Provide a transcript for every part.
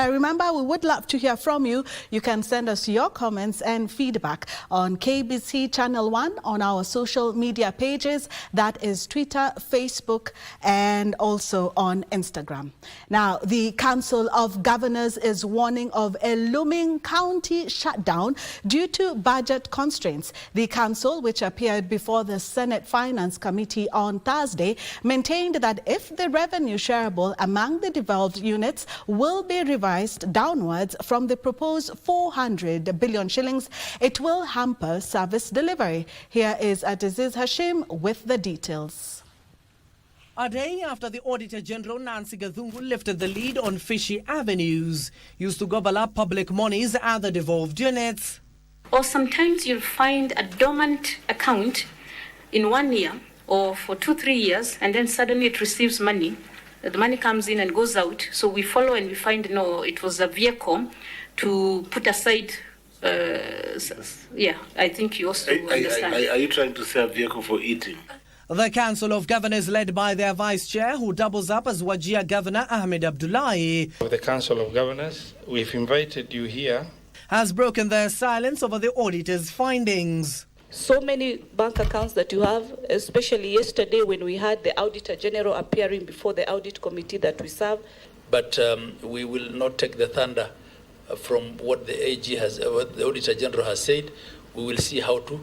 Remember, we would love to hear from you. You can send us your comments and feedback on KBC Channel 1 on our social media pages. That is Twitter, Facebook, and also on Instagram. Now, the Council of Governors is warning of a looming county shutdown due to budget constraints. The council, which appeared before the Senate Finance Committee on Thursday, maintained that if the revenue shareable among the devolved units will be revised downwards from the proposed 400 billion shillings, it will hamper service delivery. Here is Abdiaziz Hashim with the details. A day after the Auditor General Nancy Gathungu lifted the lead on fishy avenues used to gobble up public monies at the devolved units. Or sometimes you'll find a dormant account in 1 year or for 2-3 years, and then suddenly it receives money. The money comes in and goes out, so we follow and we find, no, it was a vehicle to put aside. I think you also understand. Are you trying to say a vehicle for eating? The Council of Governors, led by their Vice Chair, who doubles up as Wajir Governor Ahmed Abdullahi, of the Council of Governors, we've invited you here, has broken their silence over the auditor's findings. So many bank accounts that you have, especially yesterday when we had the Auditor General appearing before the audit committee that we serve. But we will not take the thunder from what the AG has, what the Auditor General has said. We will see how to,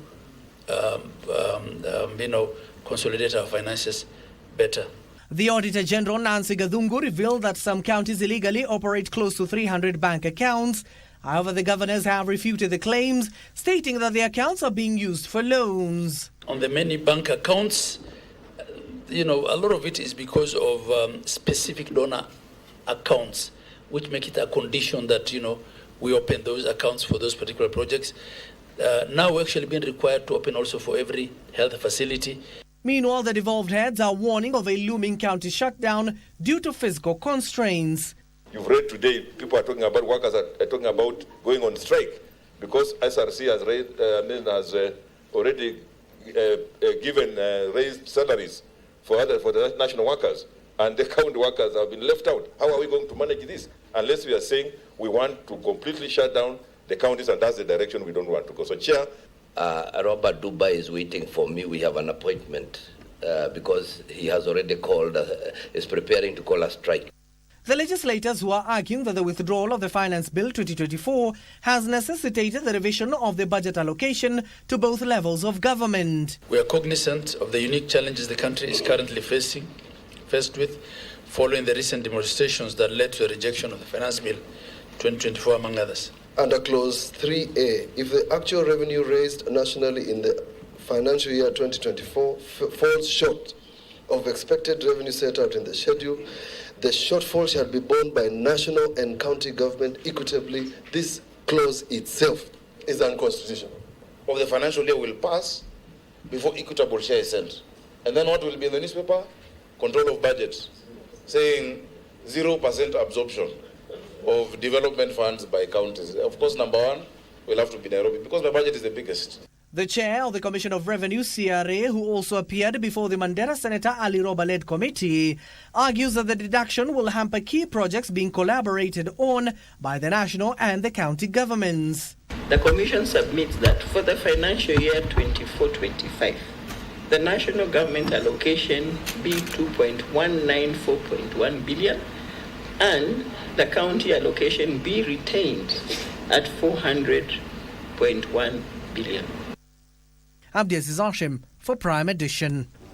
consolidate our finances better. The Auditor General Nancy Gathungu revealed that some counties illegally operate close to 300 bank accounts. However, the governors have refuted the claims, stating that the accounts are being used for loans. On the many bank accounts, a lot of it is because of specific donor accounts, which make it a condition that, we open those accounts for those particular projects. Now we're actually being required to open also for every health facility. Meanwhile, the devolved heads are warning of a looming county shutdown due to fiscal constraints. You've read today, people are talking about, workers are talking about going on strike because SRC has already given raised salaries for the national workers, and the county workers have been left out. How are we going to manage this? Unless we are saying we want to completely shut down the counties, and that's the direction we don't want to go. So, Chair. Robert Dubai is waiting for me. We have an appointment because he has already called, is preparing to call a strike. The legislators who are arguing that the withdrawal of the Finance Bill 2024 has necessitated the revision of the budget allocation to both levels of government. We are cognizant of the unique challenges the country is currently faced with, following the recent demonstrations that led to the rejection of the Finance Bill 2024, among others. Under Clause 3A, if the actual revenue raised nationally in the financial year 2024 falls short of expected revenue set out in the schedule, the shortfall shall be borne by national and county government equitably. This clause itself is unconstitutional. Of the financial year will pass before equitable share is sent. And then what will be in the newspaper? Control of budget, saying 0% absorption of development funds by counties. Of course, number one will have to be Nairobi because the budget is the biggest. The chair of the Commission of Revenue, CRA, who also appeared before the Mandera Senator Ali Roba-led committee, argues that the deduction will hamper key projects being collaborated on by the national and the county governments. The Commission submits that for the financial year 24-25, the national government allocation be 2.194.1 billion and the county allocation be retained at 400.1 billion. Abdiaziz Hashim for Prime Edition.